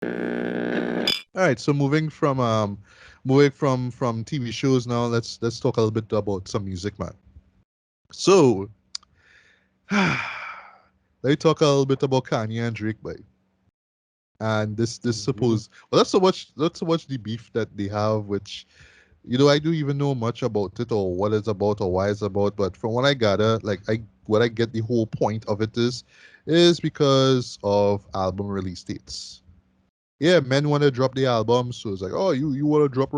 All right, so moving from TV shows now, let's talk a little bit about some music, man. So let me talk a little bit about Kanye and Drake, boy. And this Mm-hmm. suppose well, that's so much the beef that they have, which I don't even know much about it or what it's about or why it's about. But from what I gather, like what I get the whole point of it is because of album release dates. Yeah, men want to drop the album, so it's like, oh, you want to drop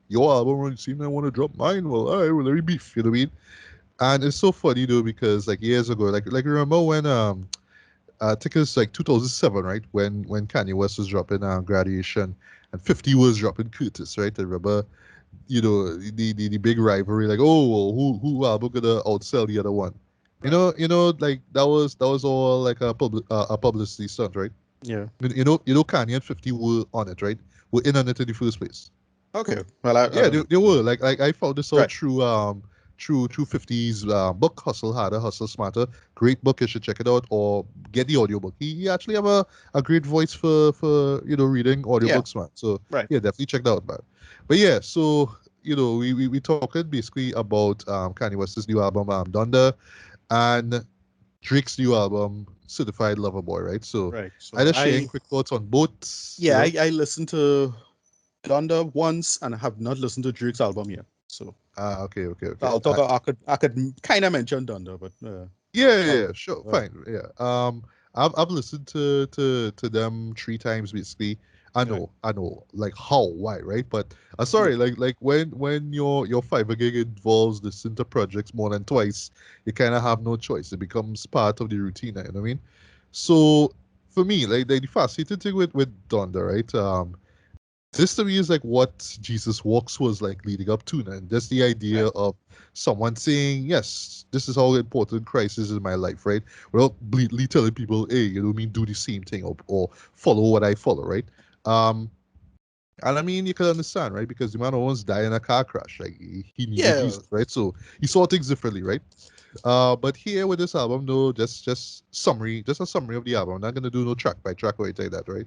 your album when you see me, I want to drop mine. Well, all right, well, let me beef. You know what I mean? And it's so funny though because like years ago, like remember when I think it's like 2007, right? When Kanye West was dropping Graduation and 50 was dropping Curtis, right? I remember, the big rivalry, like, oh, well, who album gonna outsell the other one? Right. Like that was all like a publicity stunt, right? Yeah. Kanye and 50 were on it, right? Were in on it in the first place. Okay. Well, I Yeah, don't they, know. they were like I found this out Right. through 50's book Hustle Harder, Hustle Smarter. Great book, you should check it out or get the audiobook. He actually have a great voice for reading Yeah. audiobooks, man. So Right. yeah, definitely check that out, man. But yeah, so we talking basically about Kanye West's new album, Donda, and Drake's new album, Certified Lover Boy, right? So Right. So either sharing quick thoughts on both, yeah, I listened to Donda once and I have not listened to Drake's album yet. So Okay, okay, okay. I'll talk. I could kind of mention Donda, but Yeah, yeah, I'll, yeah, sure, uh, fine, yeah. I've listened to them three times basically. right. I know, like how, why, right? But Yeah. sorry, like when your Fiverr gig involves listening to projects more than twice, you kind of have no choice. It becomes part of the routine, you know what I mean? So for me, like the fascinating thing with Donda, right? This to me is like what Jesus Walks was like leading up to, and just the idea Right. of someone saying, "Yes, this is how important Christ is in my life," right? Without blatantly telling people, "Hey, you know what I mean, do the same thing or follow what I follow," right? Um, and I mean, you can understand, right? Because the man almost died in a car crash. Like he needed Yeah. Jesus, right? So he saw things differently, right? But here with this album, though, just a summary of the album. I'm not gonna do no track by track or anything like that, right?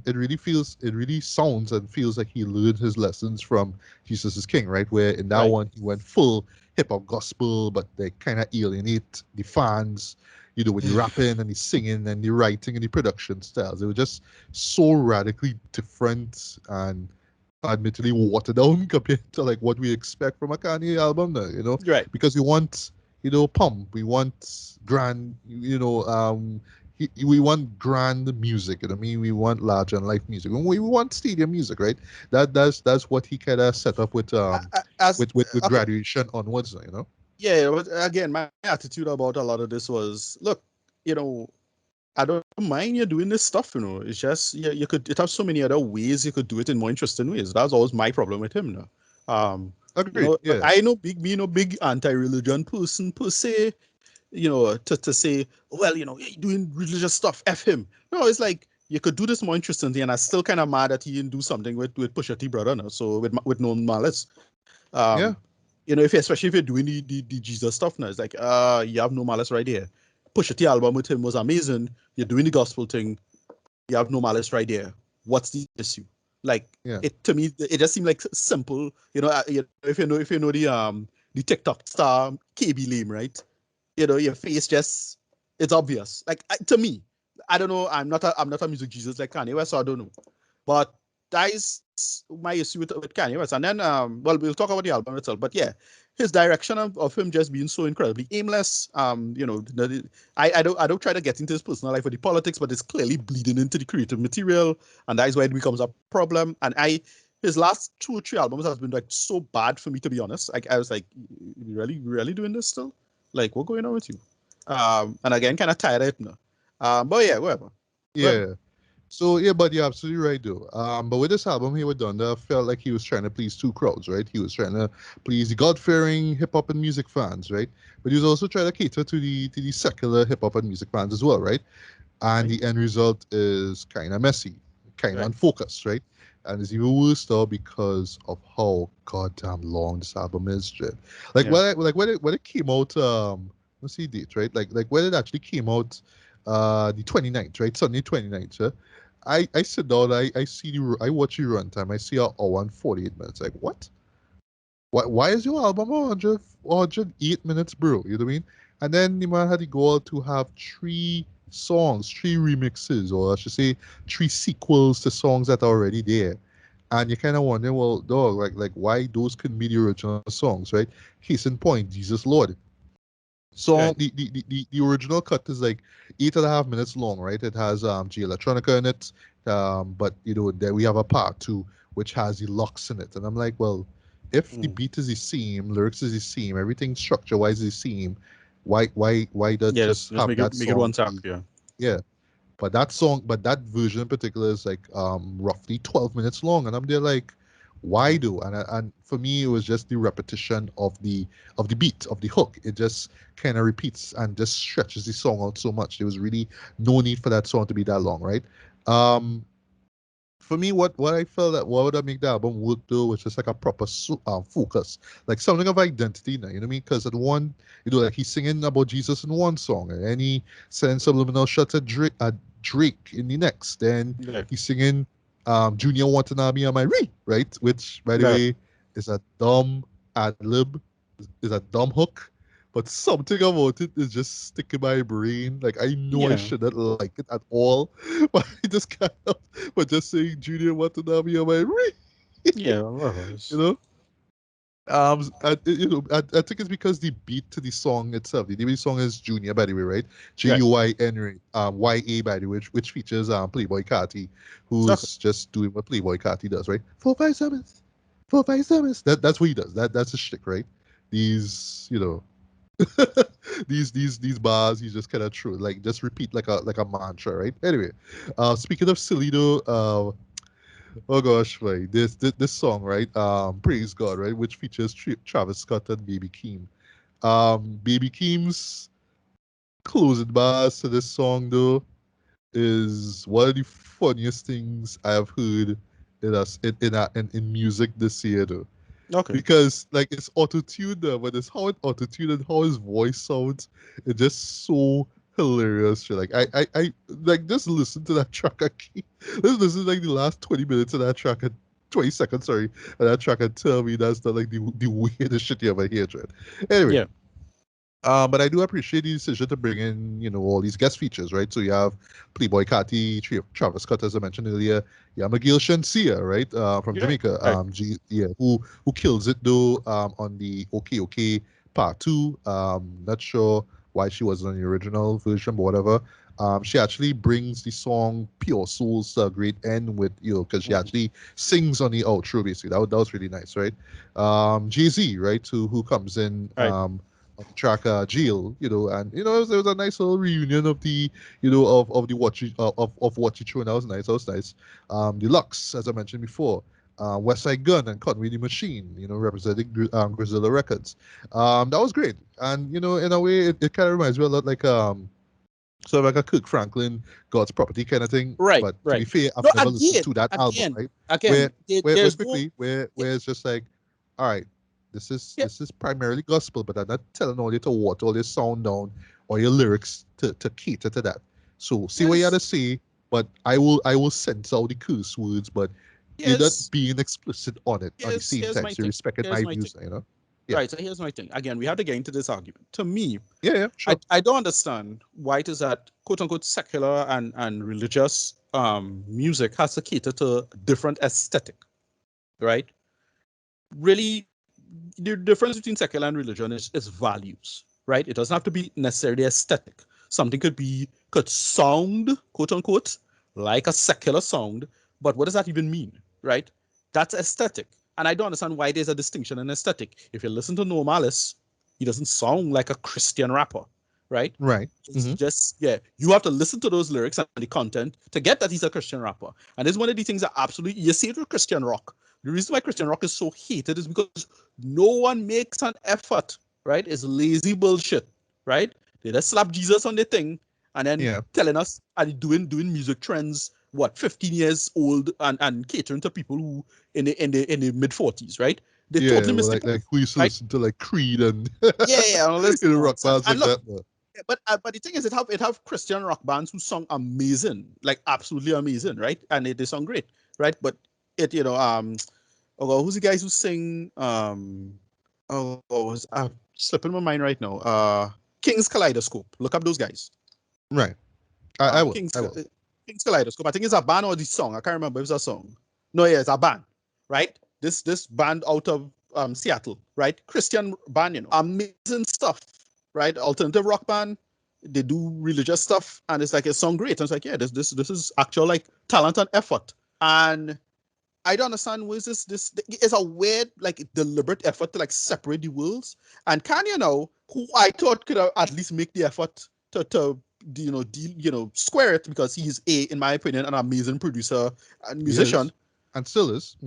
It really sounds and feels like he learned his lessons from Jesus is King, right? Where in that Right. one he went full hip hop gospel, but they kind of alienate the fans, with the rapping and the singing and the writing and the production styles. It was just so radically different and admittedly watered down compared to like what we expect from a Kanye album now. Right. Because we want, pump, we want grand, we want grand music. You know what I mean? We want larger than life music. We want stadium music, right? That's what he kind of set up with As with okay. graduation onwards. Yeah. But again, my attitude about a lot of this was, look, you know, I don't mind you doing this stuff. It's just you could it have so many other ways you could do it in more interesting ways. That's always my problem with him. Agreed. Yeah. I know big me no big anti-religion person per se. To say, well, you're doing religious stuff. F him. No, it's like you could do this more interestingly, and I'm still kind of mad that he didn't do something with Pusha T brother. No? So with no malice. Um, Yeah. especially if you're doing the Jesus stuff now, it's like you have no malice right here. Pusha T album with him was amazing. You're doing the gospel thing. You have no malice right there. What's the issue? Like Yeah. it to me, it just seemed like simple. If you know the TikTok star KB Lame, right? Your face just it's obvious. Like to me, I don't know. I'm not a music Jesus like Kanye West, so I don't know. But that is my issue with Kanye West. And then well, we'll talk about the album itself. But yeah, his direction of him just being so incredibly aimless. I don't try to get into his personal life or the politics, but it's clearly bleeding into the creative material, and that is why it becomes a problem. And his last 2 or 3 albums has been like so bad for me, to be honest. Like I was like, you really doing this still? Like what's going on with you? And again, kind of tired of it now. But yeah, whatever. Whatever. Yeah. So yeah, but you're absolutely right though. But with this album here with Donda, I felt like he was trying to please two crowds, right? He was trying to please the God-fearing hip hop and music fans, right? But he was also trying to cater to the secular hip hop and music fans as well, right? And Right. the end result is kind of messy, kind of Right. unfocused, right? And it's even worse though because of how goddamn long this album is, Jed. Like Yeah. when it came out, let's see date, right? Like when it actually came out, the 29th, right? Sunday 29th, yeah? I sit down, I see I watch the runtime. I see a hour and 48 minutes. Like what? Why is your album 108 minutes, bro? You know what I mean? And then the man had to go out to have three songs, three remixes, or I should say, three sequels to songs that are already there. And you kind of wonder, well, dog, like why those couldn't be the original songs, right? Case in point, Jesus Lord. Song Right. the original cut is like 8.5 minutes long, right? It has G Electronica in it, but there we have a part two which has the locks in it, and I'm like, well, if the Mm. beat is the same, lyrics is the same, everything structure wise is the same, why does Yeah, just just have that make it song one track. be, Yeah. yeah? But that version in particular is like roughly 12 minutes long, and I'm there like, why Yeah. do? And for me, it was just the repetition of the beat of the hook. It just kind of repeats and just stretches the song out so much. There was really no need for that song to be that long, right? Um, for me, what I felt that what would make the album work though was just like a proper focus, like something of identity now. You know what I mean? Because at one, like he's singing about Jesus in one song, and then he sends subliminal shots at Drake in the next. Then Right. he's singing Junior Watanabe on my re, right? Which, by the Right. way, is a dumb ad lib, is a dumb hook. But something about it is just sticking in my brain. Like I know I Yeah. shouldn't like it at all, but I just can't help but just saying Junior Watanabe on my ring, Yeah. Well, you know. I think it's because the beat to the song itself. The name of the song is Junior, by the way, right? right. Juyn, YA, by the way, which features Playboy Carti, Okay. who's just doing what Playboy Carti does, right? 457s, 457s. That's what he does. That's his shtick, right? These, these bars he's just kind of true, like just repeat like a mantra, right? Anyway, speaking of Salido, oh gosh, right, this song, right, Praise God, right, which features Travis Scott and Baby Keem. Baby Keem's closing bars to this song though is one of the funniest things I have heard in music this year though, Okay. because like it's auto-tuned there, but it's how it auto-tuned and how his voice sounds. It's just so hilarious. Shit. Like I like just listen to that track. Let's listen to like the last 20 minutes of that track and 20 seconds, sorry, and that track and tell me that's not like the weirdest shit you ever hear, Trent. Anyway, Yeah. but I do appreciate the decision to bring in, all these guest features, right? So you have Playboy Carti, Travis Scott, as I mentioned earlier. You have McGill Shensia, right, from Yeah. Jamaica. Right. Yeah, who kills it though on the OK OK Part Two. Not sure why she wasn't on the original version, but whatever. She actually brings the song Pure Souls to a great end with because she Mhm. actually sings on the outro basically. That was really nice, right? Jay-Z, right, who comes in Right. on the track Jill, and there was a nice little reunion of the of the what you of what you threw. That was nice. That was nice. Deluxe, as I mentioned before. West Side Gun and Conway the Machine, representing Griselda Records. That was great, and in a way, it kind of reminds me a lot like sort of like a Kirk Franklin God's Property kind of thing. Right. But to be Right. fair, I've No. never listened Again. to that album, Again. right? Where Again. where There's no. quickly Yeah. where it's just like, all right, Yeah. this is primarily gospel, but I'm not telling all you to water all your sound down or your lyrics to cater to that. So see what you had Yes. to say, but I will censor all the curse words, but you're not Yes. being explicit on it at the same Here's time. my So you're thing. respecting Here's my my thing. views. Yeah. Right. So here's my thing. Again, we have to get into this argument. To me, Yeah, yeah, sure. I don't understand why it is that quote unquote secular and religious music has to cater to different aesthetic, right? Really, the difference between secular and religion is values, right? It doesn't have to be necessarily aesthetic. Something could sound quote unquote like a secular sound, but what does that even mean, right? That's aesthetic, and I don't understand why there's a distinction in aesthetic. If you listen to Normalis, he doesn't sound like a Christian rapper, right? Right. It's Mm-hmm. just, yeah, you have to listen to those lyrics and the content to get that he's a Christian rapper. And this is one of the things that absolutely you see it with Christian rock. The reason why Christian rock is so hated is because no one makes an effort, right? It's lazy bullshit, right? They just slap Jesus on the thing and then Yeah. telling us and doing music trends, what, 15 years old and catering to people who in the mid 40s, right? They Yeah, totally well, missed the like point, we used to right? listen to like Creed and Yeah, yeah, all this rock nonsense. bands And like look, that. Man. but the thing is, it have Christian rock bands who sung amazing, like absolutely amazing, right? And they sung great, right? But it oh God, who's the guys who sing I'm slipping my mind right now. King's Kaleidoscope. Look up those guys. Right. I will. King's I will. King's Kaleidoscope. I think it's a band or the song. I can't remember if it's a song. No, yeah, it's a band, right? This band out of Seattle, right? Christian band, amazing stuff, right? Alternative rock band. They do religious stuff, and it's like it song great. And it's like, yeah, this is actual like talent and effort. And I don't understand was this is a weird like deliberate effort to like separate the worlds. And Kanye now, who I thought could have at least make the effort to square it because he's in my opinion, an amazing producer and He musician. is, and still is.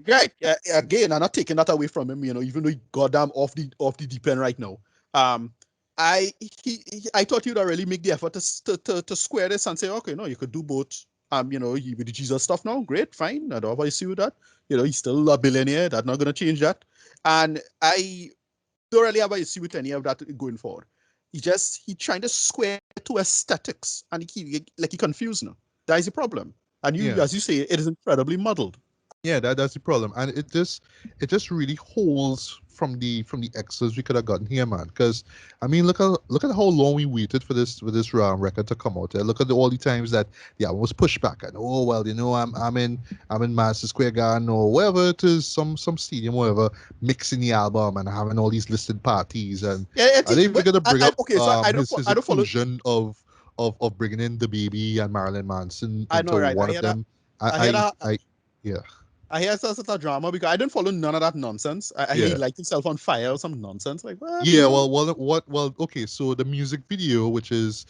Right. Again, I'm not taking that away from him, even though he goddamn off the deep end right now. Um I thought he'd really make the effort to square this and say, okay, no, you could do both. With the Jesus stuff now, great, fine. I don't have an issue with that. He's still a billionaire. That's not gonna change that. And I don't really have an issue with any of that going forward. He trying to square to aesthetics and he confused now. That is the problem. And Yeah. as you say, it is incredibly muddled. Yeah, that's the problem, and it just really holds from the excess we could have gotten here, man. Because I mean, look at how long we waited for this record to come out. Look at all the times that the album was pushed back, and oh well, I'm in Madison Square Garden or wherever it is, some stadium, whatever, mixing the album and having all these listed parties, and Yeah, are they even gonna bring up okay, so his I don't follow. inclusion of bringing in the baby and Marilyn Manson I into know, right? one of them? I hear that. I yeah. I hear such a drama because I didn't follow none of that nonsense. I hear he Yeah. light himself on fire or some nonsense like what Yeah, well, okay. So the music video, which is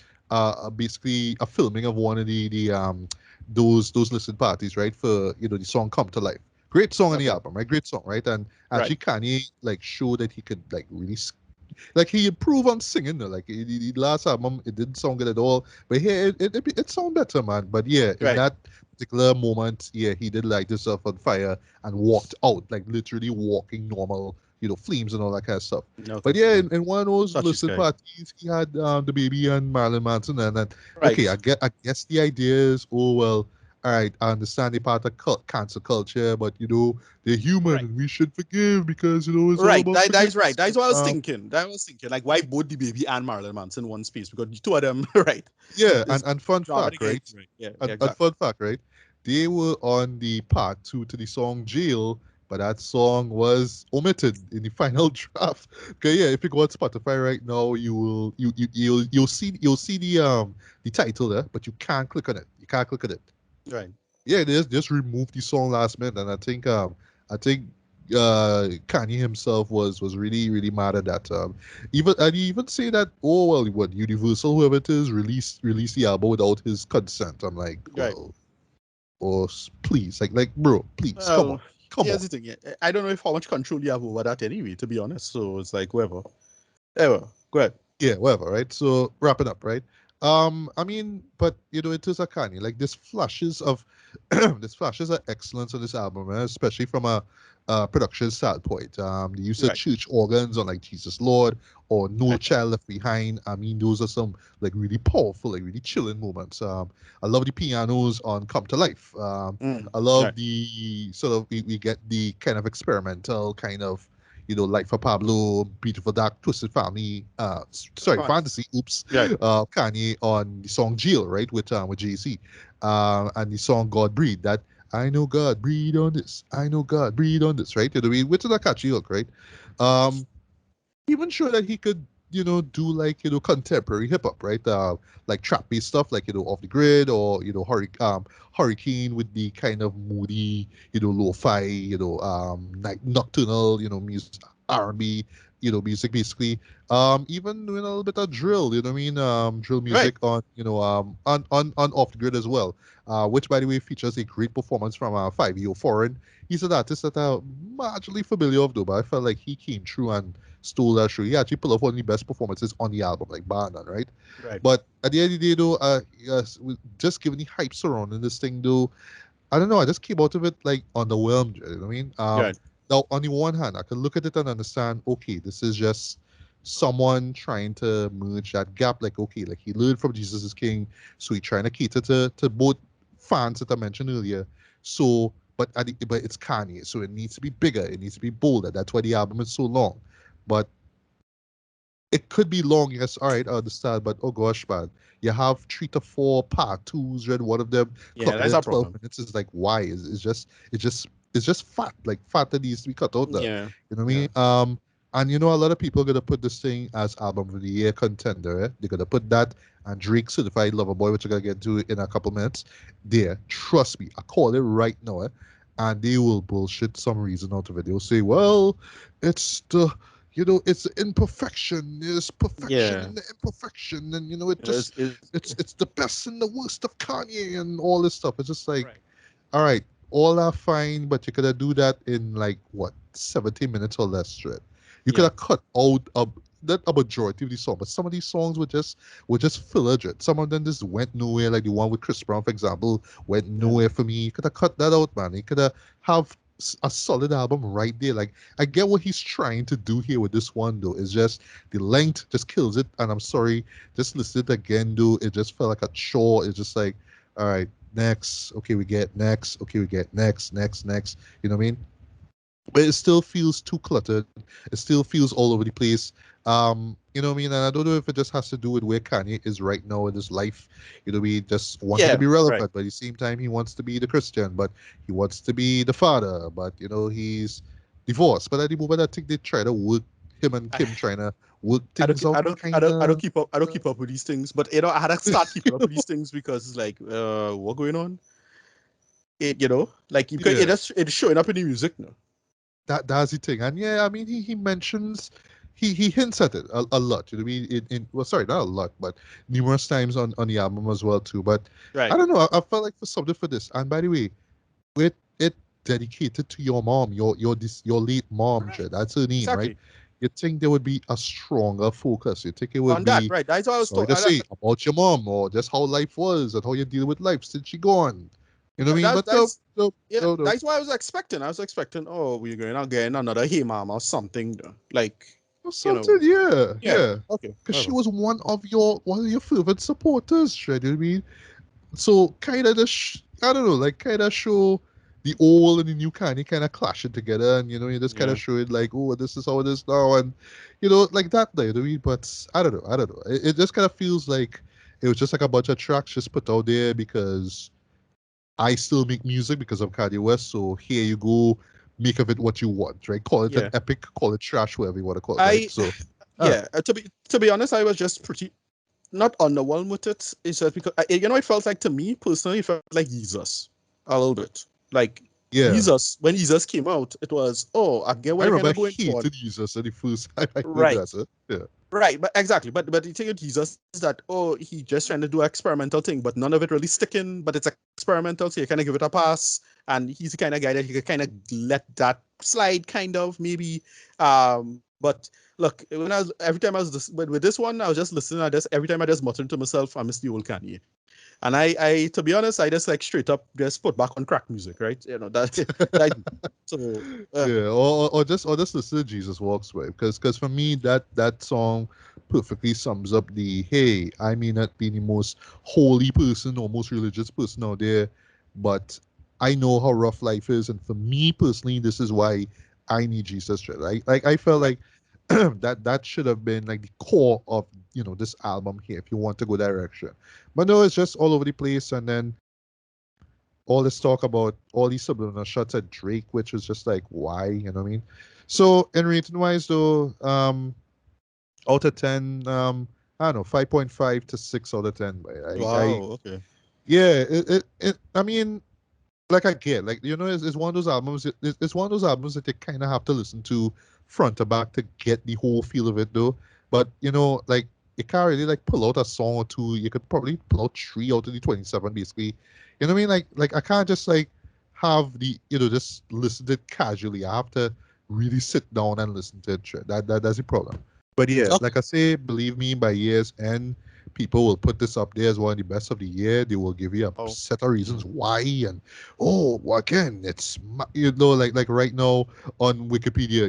basically a filming of one of the those listed parties, right? For the song "Come to Life." Great song on the Okay, album, right? Great song, right? And right, actually, Kanye like showed that he could like really like he improved on singing. Like the last album, it didn't sound good at all, but here it sound better, man. But yeah, in right. that particular moment, yeah, he did light himself on fire and walked out, like literally walking normal, flames and all that kind of stuff. Okay, But yeah, yeah. in one of those Touchy listed sky. parties, he had the baby and Marilyn Manson, and then okay, Right, I guess the idea is, oh well, all right, I understand the part of cancer culture, but they're human right, and we should forgive because it's all right. about That is right. forgiveness. That's what I was thinking. That I was thinking. Like, why both the baby and Marilyn Manson in one space? Because the two of them, right? Yeah, This and fun drama fact, together. right? Right. Yeah. Yeah. And Exactly. fun fact, right? They were on the part two to the song Jail, but that song was omitted in the final draft. Okay, yeah, if you go on Spotify right now, you will you'll see the title there, but you can't click on it. You can't click on it. Right. Yeah, they just removed the song last minute, and I think Kanye himself was really really mad at that. Even say that, oh well, what Universal, whoever it is, released the album without his consent. I'm like, Right. well, please, like bro, please, come on, Well, come on. here's the thing. Yeah, I don't know if how much control you have over that anyway. To be honest, so it's like whatever. Ever. Go ahead. Yeah, whatever, right? So wrapping up, right? I mean, but it is a Kanye. Like this flashes of this flashes of excellence on this album, especially from a production standpoint. The use of Right. church organs on like Jesus Lord or No Right. Child Left Behind. I mean, those are some like really powerful, like really chilling moments. I love the pianos on Come to Life. I love Right. the sort of we get the kind of experimental kind of Life of Pablo, Beautiful Dark Twisted Family, sorry, Right. Fantasy, oops, Right. Kanye on the song Jill, right, with Jay-Z, and the song God Breathe, that I know God breathe on this, I know God breathe on this, right? Which is a catchy hook, right? Um, even sure that he could do like contemporary hip hop, right? Like trap based stuff, like Off the Grid, or Hurricane, with the kind of moody lo-fi, like nocturnal music, R&B music, basically. Even doing a little bit of drill, you know what I mean? Drill Right. music on on Off the Grid as well, which by the way features a great performance from 5EO Foreign. He's an artist that I'm marginally familiar with though, but I felt like he came through and stole that show. He actually pulled off one of the best performances on the album, like bar none, right? Right. But at the end of the day, though, yes, just given the hype surrounding this thing, though, I don't know. I just came out of it like underwhelmed. You know what I mean? Right. Now on the one hand, I can look at it and understand. Okay, this is just someone trying to merge that gap. Like, okay, like he learned from Jesus is King, so he trying to cater to both fans that I mentioned earlier. So, but it's Kanye, so it needs to be bigger, it needs to be bolder. That's why the album is so long. But it could be long, yes, all right, I understand, but oh gosh, man, you have 3 to 4 part 2s, and one of them Yeah, clocking that's at our 12 problem. minutes is like, why? It's just fat, like fat that needs to be cut out there. Yeah, You know what I yeah, mean? And a lot of people are gonna put this thing as album of the year contender. They're gonna put that and Drake Certified Lover Boy, which I'm gonna get to in a couple minutes. There, trust me, I call it right now. And they will bullshit some reason out of it. They'll say, well, it's the it's imperfection. There's perfection yeah. in the imperfection, and it just It's it's the best and the worst of Kanye and all this stuff. It's just like, right. all right, all are fine, but you could have do that in like what 70 minutes or less straight. You could Yeah, have cut out not a majority of these songs, but some of these songs were just filler jet. Some of them just went nowhere, like the one with Chris Brown, for example, went yeah, nowhere for me. You could have cut that out, man. You could have a solid album right there. Like I get what he's trying to do here with this one though. It's just the length just kills it. And I'm sorry, just listen it again, though. It just felt like a chore. It's just like, all right, next. Okay, we get next. Okay, we get next, next, next. You know what I mean? But it still feels too cluttered. It still feels all over the place. You know what I mean? And I don't know if it just has to do with where Kanye is right now in his life. He just wanted to yeah. be Right. relevant, but at the same time, he wants to be the Christian, but he wants to be the father, but he's divorced. But at the moment, I think they try to work him and I, Kim trying to work I don't, things keep- out, I don't kinda. keep up. I don't keep up with these things. But I had to start keeping up with these things because it's like, what going on? Like Yeah, it's showing up in the music now. that's the thing. And yeah, I mean, he mentions, he hints at it a lot. You know what I mean? Well, sorry, not a lot, but numerous times on the album as well too. But I Right. don't know. I felt like for something for this. And by the way, with it dedicated to your mom, your late mom, Right. That's her name, right? Exactly. You think there would be a stronger focus? You think it would On that, be, right? That's what I was sorry to talking. say, about your mom or just how life was and how you deal with life since she gone? You know what I mean? But no, That's no, yeah. no, no. That's what I was expecting. I was expecting, oh, we're going again another Hey Mama or something. Like, Or you something, know, yeah, yeah. yeah. Okay. Because she Whatever. was one of your favorite supporters, right? You know what I mean? So kind of just I don't know, like kind of show the old and the new kind of clashing together, and you just kind Yeah. of show it like, oh, this is how it is now, and like that. You know what I mean? But I don't know. It just kind of feels like it was just like a bunch of tracks just put out there because I still make music because of Kanye West. So here you go, make of it what you want, right? Call it an Yeah. epic, call it trash, whatever you want to call it, right? I So, uh, yeah. To be honest, I was just pretty not underwhelmed with it. It's just because it felt like to me personally, it felt like Jesus a little bit. Like yeah. Jesus when Jesus came out, it was I get I what they're kind remember I of going for. hated Jesus the first time I heard Right. that. Yeah. Right, but exactly, but the thing with Jesus is that he just trying to do an experimental thing, but none of it really sticking. But it's experimental, so you kind of give it a pass. And he's the kind of guy that you could kind of let that slide, kind of maybe. But look, when I was every time I was with this one, I was just listening. I just every time I just muttering to myself, I miss the old Kanye. And I to be honest, I just like straight up just put back on crack music, right? That so Yeah, or just listen to Jesus Walks Way, because for me that song perfectly sums up the, hey, I may not be the most holy person or most religious person out there, but I know how rough life is, and for me personally, this is why I need Jesus. Right? Like I felt right. like that should have been like the core of this album here if you want to go direction, but no, it's just all over the place, and then all this talk about all these subliminal shots at Drake, which was just like, why? You know what I mean? So in rating wise though, out of 10, I don't know, 5.5 to 6 out of 10. I Wow. Okay. yeah, I mean, like I get, like it's one of those albums. It's one of those albums that you kind of have to listen to front to back to get the whole feel of it, though. But like you can't really like pull out a song or two. You could probably pull out 3 out of the 27, basically. You know what I mean? Like I can't just like have the just listen to it casually. I have to really sit down and listen to it. That's the problem. But yeah, Okay. like I say, believe me, by year's end, people will put this up there as one of the best of the year. They will give you a Oh. set of reasons why, and well, again, like right now on Wikipedia,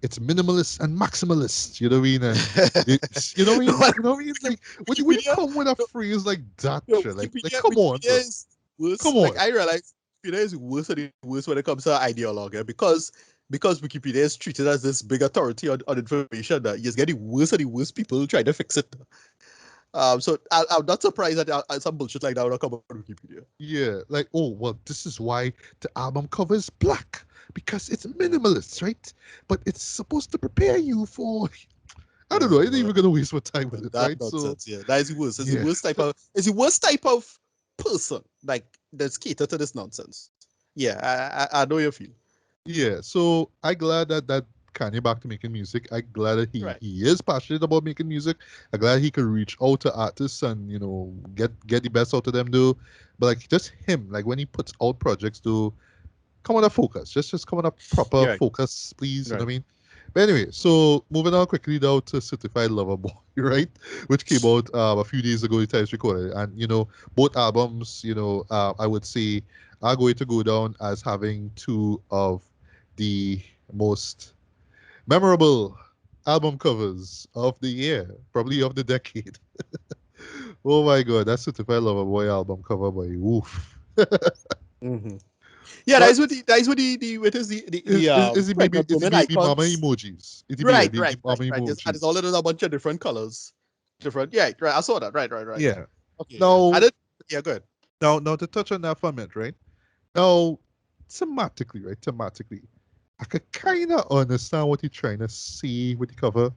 it's minimalist and maximalist. You know what I mean? And it's, you know what I mean? No, You know what I mean? Like when you Wikipedia, come with a no, phrase like that, no, like Wikipedia, come on, bro, Wikipedia is worse. come Like on. I realize Wikipedia is worse and worse when it comes to ideology because Wikipedia is treated as this big authority on information that you're getting worse and the worse people trying to fix it. So I'm not surprised that some bullshit like that will come on Wikipedia. Yeah, like, oh, well, this is why the album cover is black because it's minimalist, right? But it's supposed to prepare you for, I don't know, I ain't Uh, even gonna waste my time with it, that right? So, nonsense. Yeah, that is worse. It's the yeah, worst type of. It's the worst type of person like that's catered to this nonsense. Yeah, I know you feel. yeah. So I glad that Kanye back to making music. I glad that he Right. he is passionate about making music. I'm glad he could reach out to artists and get the best out of them, do. But like just him, like when he puts out projects, do come on a focus. Just come on a proper Yeah. Right. focus, please. You know Right. what I mean? But anyway, so moving on quickly now to Certified Lover Boy, right? Which came out a few days ago, the time it's recorded. And, both albums, I would say are going to go down as having two of the most memorable album covers of the year, probably of the decade. Oh my God, that Certified Lover Boy album cover by Woof. Mm-hmm. Yeah, But that is what the what is the is it pregnant is the woman baby mama icons. emojis? Is it Right, the mama right. And it's all emojis? of those a bunch of different colors. Different. Yeah, right. I saw that. Right. Yeah. Okay. Yeah. I Now, did. Yeah. Good. now to touch on that for a minute, right? Now, thematically, right? Thematically, I could kind of understand what you're trying to see with the cover,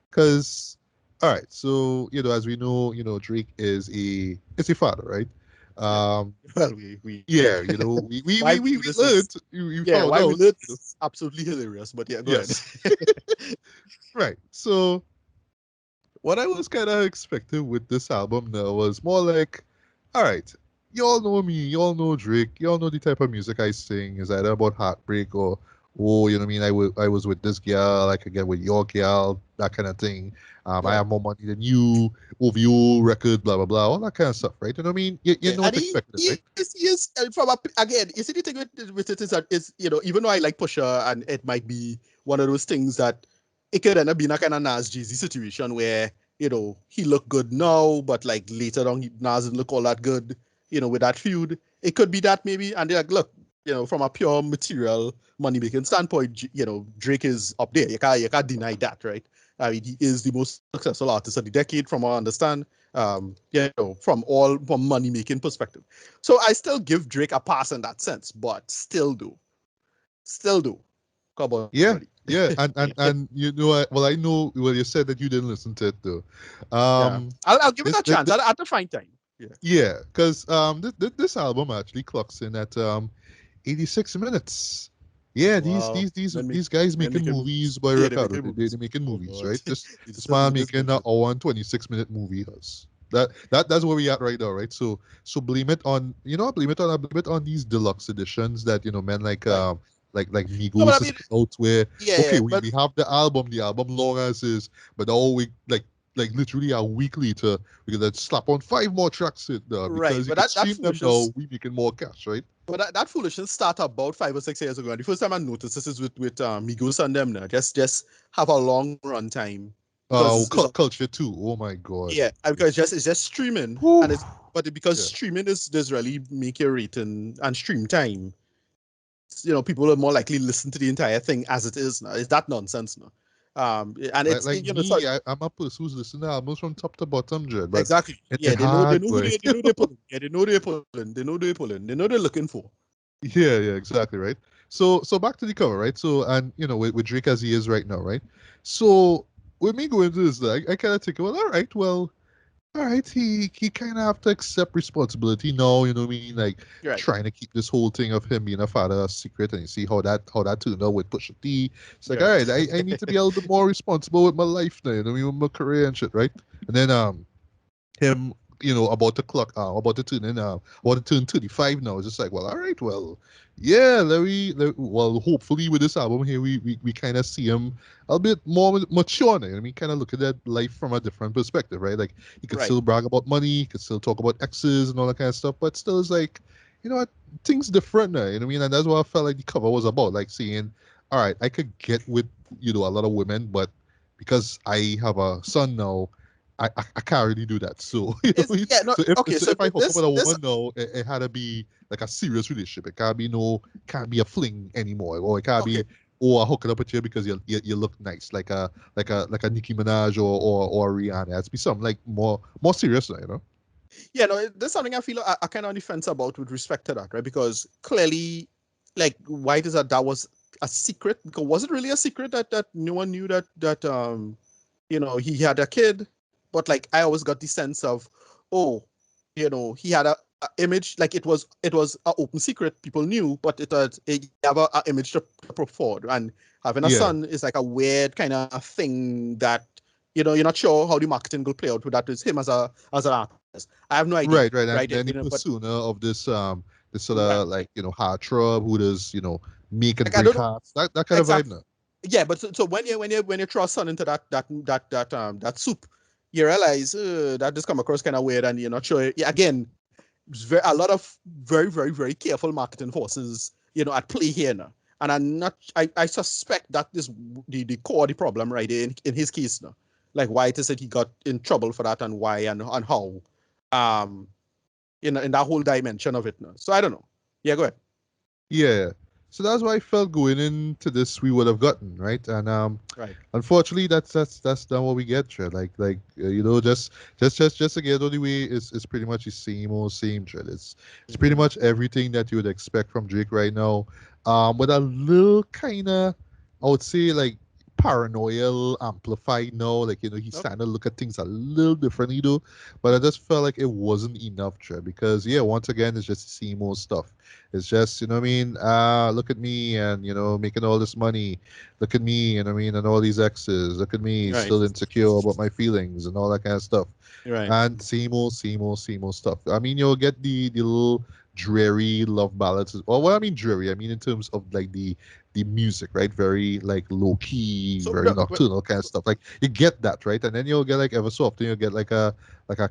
because, all right, so as we know, Drake is a father, right? Yeah. Um, Well, we yeah, we we why we we we, knew we this learned, is you yeah found why we out, learned this is absolutely hilarious. But yeah, go ahead. yes, right. So what I was kind of expecting with this album now was more like, all right, y'all know me, y'all know Drake, y'all know the type of music I sing is either about heartbreak or, oh, you know what I mean, I was with this girl, I could get with your girl, that kind of thing. I Right. have more money than you, OVO record, blah, blah, blah, all that kind of stuff, right? You know what I mean? You Yeah, know and what's expected, right? he is from again. You see the thing with it is that is even though I like Pusha and it might be one of those things that it could end up being a kind of Nas Jay-Z situation where he looked good now, but like later on Nas didn't look all that good. With that feud, it could be that maybe. And they're like, look, from a pure material money making standpoint, Drake is up there. You can't deny that, right? I mean, he is the most successful artist of the decade, from what I understand. From money making perspective. So I still give Drake a pass in that sense, but still do. Come on, Yeah, buddy. yeah, and I know, well, you said that you didn't listen to it though. Yeah, Um, I'll give it this, a chance. I'll have to find time. Yeah. Yeah, because this album actually clocks in at 86 minutes. Yeah, these Wow. these these Men make these guys men making making movies movies. by Yeah, they're Ricardo. making They're movies. making Oh movies, God. right? This 87 man minutes making a bullshit. hour and 26-minute movie. Us. That's where we at right now, right? So blame it on I blame it on these deluxe editions that men Right. like No, but I Migos is mean, put out where, yeah, okay, we but have the album long as is, but all we like literally a week later we can slap on 5 more tracks in there right. because you But could that stream them now. foolishness. We making more cash, right? But that foolishness started about 5 or 6 years ago. And the first time I noticed this is with Migos and them now. Just have a long run time because it's Culture too. Oh my god. yeah, and because it's just streaming Whew. and because Yeah. streaming does really make your rating and stream time. People are more likely to listen to the entire thing as it is now. It's that nonsense now. And Like it's like sorry, me, I'm a person who's listening to albums from top to bottom, Jed, but exactly. it Yeah, they hard, know who boy. they're pulling. Yeah, they know they're pulling. They know they're pulling. They know they're looking for. Yeah, exactly, right. So back to the cover, right? So, and with Drake as he is right now, right? So with me going to this, I kind of think, well, all right, he kind of have to accept responsibility now. You know what I mean? Like Right. trying to keep this whole thing of him being a father a secret, and you see how that turned out with Pusha T. It's like, all Right. right, I need to be a little bit more responsible with my life now. You know what I mean, with my career and shit, right? And then him about to clock, about to turn 35 now. It's just like, well, all right, well, yeah, well, hopefully with this album here, we kind of see him a bit more mature now. I mean, kind of look at that life from a different perspective, right? Like, he could Right. still brag about money, he could still talk about exes and all that kind of stuff, but still, it's like, you know what, things different now. You know what I mean? And that's what I felt like the cover was about, like saying, all right, I could get with, a lot of women, but because I have a son now, I can't really do that. So It's yeah, no, so if okay, so so if I hook up with this a this woman now, it had to be like a serious relationship. It can't be a fling anymore, or it can't okay. be, oh, I hook it up with you because you look nice, like a Nicki Minaj or a Rihanna. It has to be something like more serious now, you know. Yeah, no, there's something I feel I kind of on the fence about with respect to that, right? Because clearly, like, why is that was a secret? Because was it really a secret that no one knew that he had a kid? But like, I always got the sense of, oh, he had a image, like it was an open secret. People knew, but you have a image to put forward, and having a Yeah, son is like a weird kind of thing that you're not sure how the marketing will play out. With that is him as an artist. I have no idea, right. And right? then the But persona of this sort right, of like heartthrob who does make and like I break don't know hearts, that kind of vibe exactly. now. Yeah, but so when you throw son into that soup, you realize that just come across kind of weird, and you're not sure. Yeah, again, a lot of very very very careful marketing forces at play here now, and I suspect that is the core of the problem right in his case now, like why it is that he got in trouble for that, and why and how, um in that whole dimension of it now. So I don't know. Yeah, go ahead. Yeah. So that's what I felt going into this we would have gotten, right? And Right. unfortunately that's not what we get, Trent. Just again the only way is pretty much the same old same, Trent. It's pretty Mm-hmm. much everything that you would expect from Drake right now. With a little kinda, I would say, like, paranoia amplified now. Like, he's Okay. starting to look at things a little differently though. But I just felt like it wasn't enough, Trent, because yeah, once again it's just the same old stuff. It's just, you know what I mean? Look at me and, making all this money. Look at me, and I mean, and all these exes. Look at me, Right. still insecure about my feelings and all that kind of stuff. Right. And same old stuff. I mean, you'll get the little dreary love ballads. Or well, I mean dreary. I mean in terms of like the music, right? Very like low key, So very nocturnal kind of stuff. Like you get that, right? And then you'll get like ever so often you'll get like a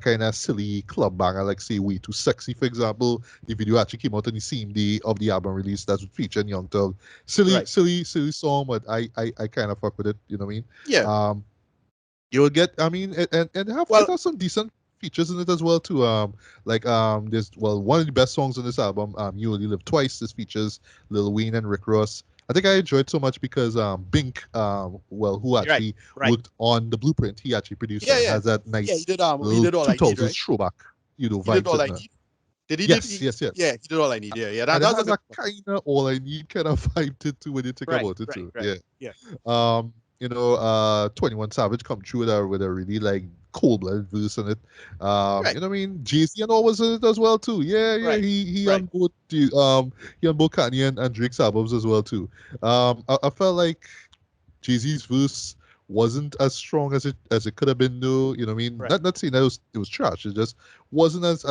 kind of silly club banger, like say "Way Too Sexy," for example. The video actually came out on the same day of the album release. That's featuring Young Thug. Silly, right. silly, silly song, but I kind of fuck with it. You know what I mean? Yeah. You'll get. I mean, it Well, has some decent features in it as well too. There's, well, one of the best songs on this album. "You Only Live Twice." This features Lil Wayne and Rick Ross. I think I enjoyed so much because Bink, who right. actually Right. worked on the Blueprint, he actually produced Yeah. it. It Yeah. has that Yeah. He nice did. He little did all I need. 2000s Right. throwback, He did vibes all in I there. need. Did he did? Yes, yes, yes. Yeah. He did all I need. Yeah. Yeah. And it That's a has good a one. kind of all I need kind of vibe to it too when you think Right. about it Right. too. Right. Yeah. Yeah. 21 Savage come through with a really like cold blooded verse in it. Right. I mean, Jay-Z and all was in it as well too. Yeah, yeah. Right. He Right. on both he on both Kanye and Drake's albums as well too. I felt like Jay-Z's verse wasn't as strong as it could have been though. You know what I mean? Right. Not saying that it was trash. It just wasn't as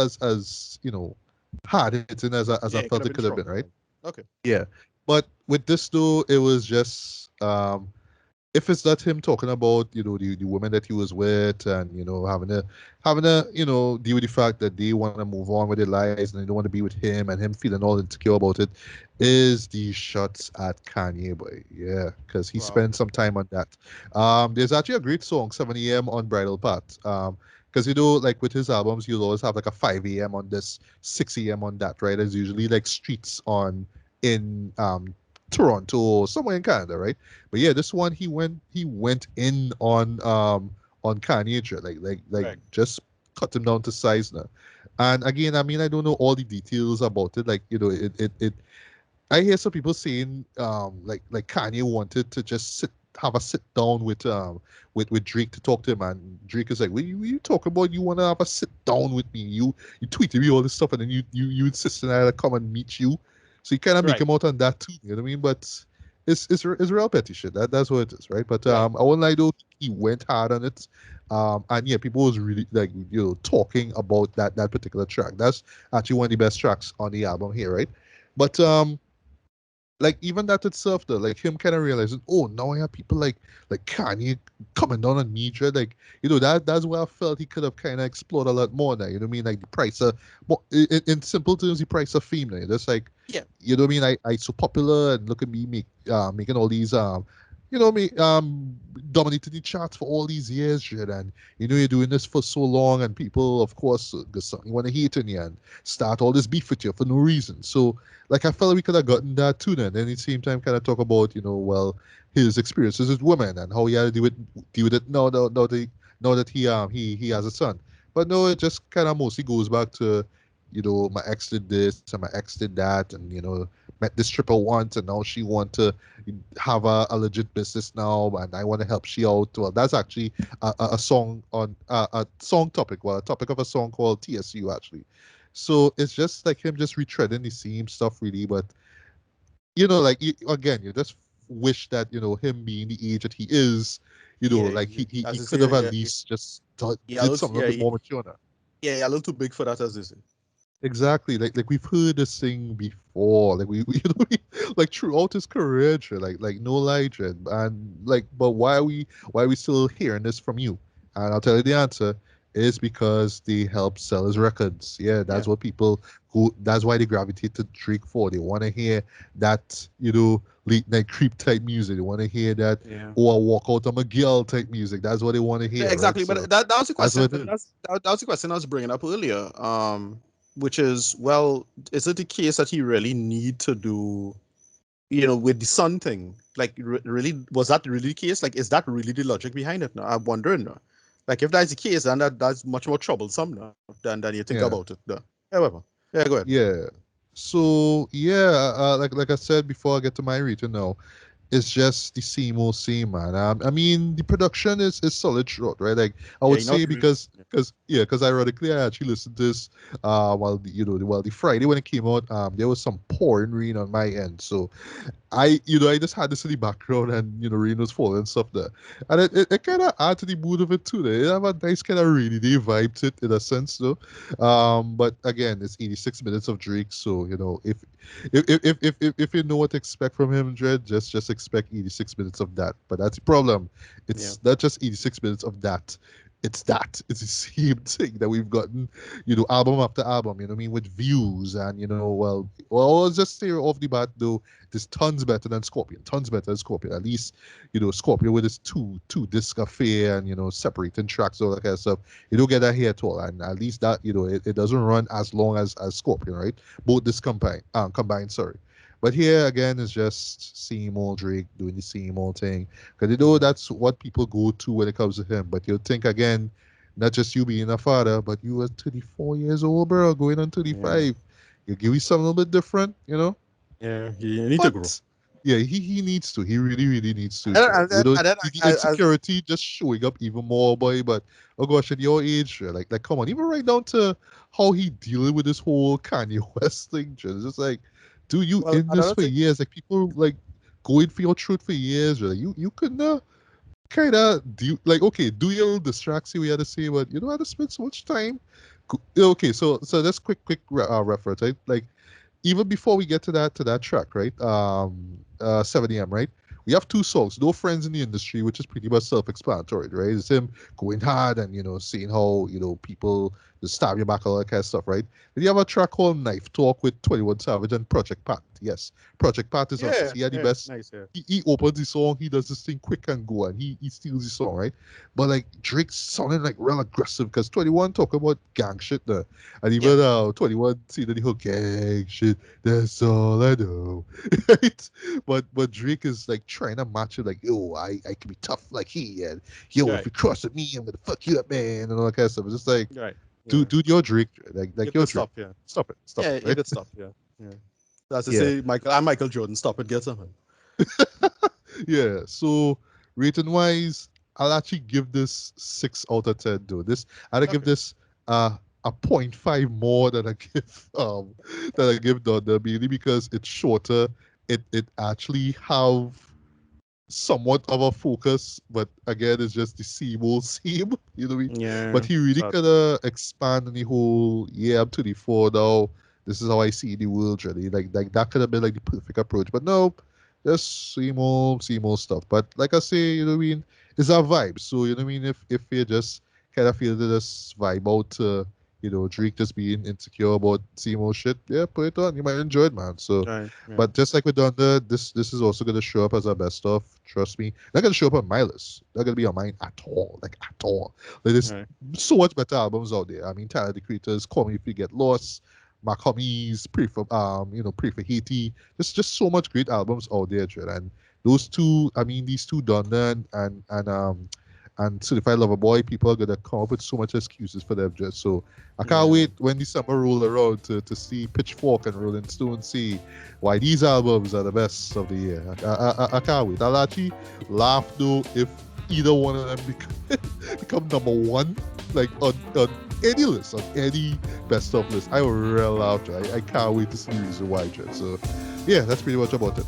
hard hitting as I Yeah. It could felt have it been could have been, stronger. right? Right. Okay. Yeah. But with this though, it was just if it's not him talking about the women that he was with and having to deal with the fact that they want to move on with their lives and they don't want to be with him and him feeling all insecure about it, is the shots at Kanye, boy. Yeah, because he Wow. spent some time on that. There's actually a great song, 7 a.m. on Bridal Path. Because like with his albums, you'll always have like a 5 a.m. on this, 6 a.m. on that, right? There's usually like streets in Toronto or somewhere in Canada, right? But yeah, this one he went in on Kanye, like Right. just cut him down to size now. And again, I mean, I don't know all the details about it. Like, it I hear some people saying like Kanye wanted to just have a sit down with Drake to talk to him, and Drake is like, what you talking about? You want to have a sit down with me? You tweeted me all this stuff, and then you insist that I come and meet you. So you kind of make Right. him out on that too. You know what I mean? But it's real petty shit. That's what it is, right? But Right. I won't lie though, he went hard on it. And yeah, people was really like talking about that particular track. That's actually one of the best tracks on the album here, right? But like even that itself though, like him kind of realizing, oh, now I have people like Kanye coming down on me, Dread. Like, that's where I felt he could have kind of explored a lot more now. You know what I mean? Like the price of, more in simple terms, the price of fame now. Just like, Yeah. you know what I mean? I so popular and look at me making all these me dominating the charts for all these years, Dread. And you're doing this for so long, and people, of course, you want to hate on you and start all this beef with you for no reason. So like I felt like we could have gotten that too then. And at the same time kind of talk about, well, his experiences with women and how he had to deal with it now that he has a son. But no, it just kind of mostly goes back to, my ex did this and my ex did that and met this stripper once and now she want to have a legit business now and I want to help she out. Well, that's actually a song on a song topic, well, a topic of a song called TSU actually. So it's just like him just retreading the same stuff really, but like again, you just wish that him being the age that he is, Yeah. like he As I could say, have at yeah, least just yeah, did something a little bit more mature now. yeah, a little too big for that, as they say. Exactly, like we've heard this thing before, like we like throughout his career, Dre, like no lie, Dre, and like, but why are we still hearing this from you? And I'll tell you the answer is because they help sell his records. Yeah, Yeah. that's what people who that's why they gravitate to Drake for. They want to hear that late night creep type music. They want to hear that Yeah. or walk out on a girl type music. That's what they want to Yeah, hear, right? exactly. But So that was the that's question. what it is. That was the question I was bringing up earlier. Which is, well, is it the case that he really need to do, with the sun thing? Like, really, was that really the case? Like, is that really the logic behind it? Now, I'm wondering. Now. Like, if that's the case, then that's much more troublesome now than you think Yeah. about it. Now. However, yeah, go ahead. Yeah. So yeah, like I said before I get to my reading now, it's just the same old same, man. I mean, the production is solid throughout, right? Like I Yeah, would you know, say because ironically I actually listened to this while the Friday when it came out, there was some pouring rain on my end, so I just had this in the background and, rain was falling and stuff there. And it kind of add to the mood of it too. There. It have a nice kind of rainy day vibe to it in a sense, though. But again, it's 86 minutes of Drake, so, if you know what to expect from him, Dred, just expect 86 minutes of that. But that's the problem. yeah, It's not just 86 minutes of that. It's that. It's the same thing that we've gotten, album after album, you know what I mean, with views and, well, let's just say off the bat, though, this tons better than Scorpion. Tons better than Scorpion. At least, Scorpion with his two disc affair and separating tracks, all that kind of stuff. You don't get that here at all. And at least that, it doesn't run as long as Scorpion, right? Both this combined, sorry. But here again is just same old Drake doing the same old thing. Because yeah, that's what people go to when it comes to him. But you'll think again, not just you being a father, but you are 34 years old, bro, going on yeah, 35. You give me something a little bit different. yeah. You need to grow. But yeah, he needs to. He really, really needs to. And then, and then The I, insecurity just showing up even more, boy. But oh gosh, at your age, like come on, even right down to how he dealing with this whole Kanye West thing. It's just like, dude, you well, in this another for thing. years. Like people like going for your truth for years. You could kind of do like okay, do your little distracts we had to say, but you don't have to spend so much time. Okay, so that's quick reference, right? Like even before we get to that track, right? 7 a.m., right? We have two songs, No Friends in the Industry, which is pretty much self-explanatory, right? It's him going hard and seeing how people just stab your back, all that kind of stuff, right? Then you have a track called Knife Talk with 21 Savage and Project Pat. Yes, Project Pat is on this. Yeah, He had the yeah, best. nice. Yeah, He opens the song, he does this thing quick and go, and he steals the song, right? But like Drake's sounding like real aggressive because 21 talk about gang shit there. And yeah, even 21 see that the whole gang shit, that's all I know. Right? But Drake is like trying to match it like, yo, I can be tough like he and yo, if right, you cross with me, I'm gonna fuck you up, man, and all that kind of stuff. It's just like, right. Yeah, dude, you're Drake, you like you're could Drake. stop. Yeah, Stop yeah, it, you right? could stop. Yeah, yeah. That's to Yeah. say, Michael. I'm Michael Jordan. Stop it. Get something. Yeah. So rating wise, I'll actually give this 6 out of 10 though. I'd give Okay. this a point five more than I give Donda, mainly because it's shorter. it actually have somewhat of a focus, but again, it's just the same old same, you know what I mean? But Yeah. he really So, could expand on the whole, yeah, I'm 24 now. This is how I see the world, really. Like that could have been like the perfect approach. But no, just same old stuff. But like I say, you know what I mean? It's a vibe. So, you know what I mean? If you just kind of feel this vibe out to, Drake just being insecure about same old shit, yeah, put it on. You might enjoy it, man. So, right. Yeah. but just like with Donda, this is also gonna show up as our best stuff. Trust me, not gonna show up on my list. Not gonna be on mine at all. Like at all. Like there's Right. so much better albums out there. I mean, Tyler the Creators, Call Me If You Get Lost, Mark Homies, Pray for Haiti. There's just so much great albums out there, Jed. And those two, I mean, these two Donda and Certified Lover Boy, people are gonna come up with so much excuses for them just so I can't Yeah. wait when December roll around to see Pitchfork and Rolling Stone see why these albums are the best of the year. I can't wait. I'll actually laugh though if either one of them become number one, like on any list, on any best of list. I will real laugh. I can't wait to see the reason why. So, yeah, that's pretty much about it.